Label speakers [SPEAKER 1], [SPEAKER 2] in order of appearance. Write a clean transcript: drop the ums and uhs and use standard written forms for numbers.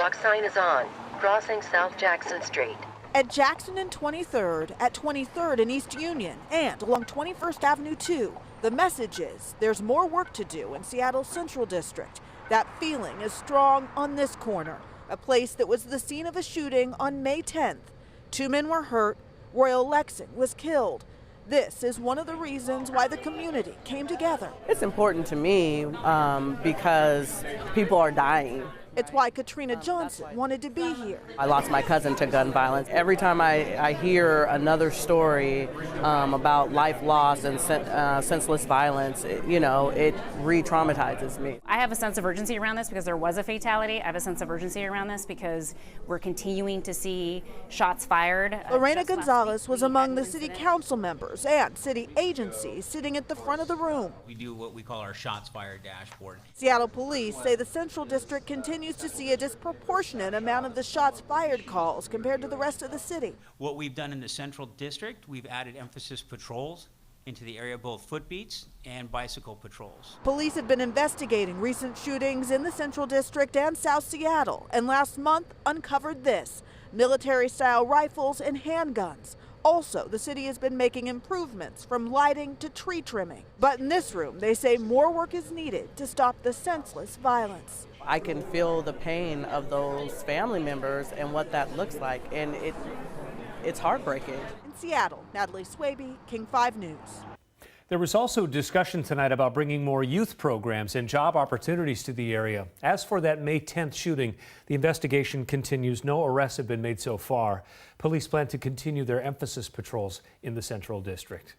[SPEAKER 1] crosswalk sign is on, crossing South Jackson Street.
[SPEAKER 2] At Jackson and 23rd, at 23rd and East Union, and along 21st Avenue 2, the message is there's more work to do in Seattle's Central District. That feeling is strong on this corner, a place that was the scene of a shooting on May 10th. 2 men were hurt. Royal Lexing was killed. This is one of the reasons why the community came together.
[SPEAKER 3] It's important to me because people are dying.
[SPEAKER 2] It's why Katrina Johnson wanted to be here.
[SPEAKER 3] I lost my cousin to gun violence. Every time I hear another story about life lost and senseless violence, it re-traumatizes me.
[SPEAKER 4] I have a sense of urgency around this because there was a fatality. I have a sense of urgency around this because we're continuing to see shots fired.
[SPEAKER 2] Lorena Gonzalez was among the city council members and city agencies sitting at the front of the room.
[SPEAKER 5] We do what we call our shots fired dashboard.
[SPEAKER 2] Seattle police say the Central District continues to see a disproportionate amount of the shots fired calls compared to the rest of the city.
[SPEAKER 5] What we've done in the Central District, we've added emphasis patrols into the area, both foot beats and bicycle patrols.
[SPEAKER 2] Police have been investigating recent shootings in the Central District and South Seattle, and last month uncovered this: military-style rifles and handguns. Also, the city has been making improvements from lighting to tree trimming. But in this room, they say more work is needed to stop the senseless violence.
[SPEAKER 3] I can feel the pain of those family members and what that looks like, and it's heartbreaking.
[SPEAKER 2] In Seattle, Natalie Swaby, King 5 News.
[SPEAKER 6] There was also discussion tonight about bringing more youth programs and job opportunities to the area. As for that May 10th shooting, the investigation continues. No arrests have been made so far. Police plan to continue their emphasis patrols in the Central District.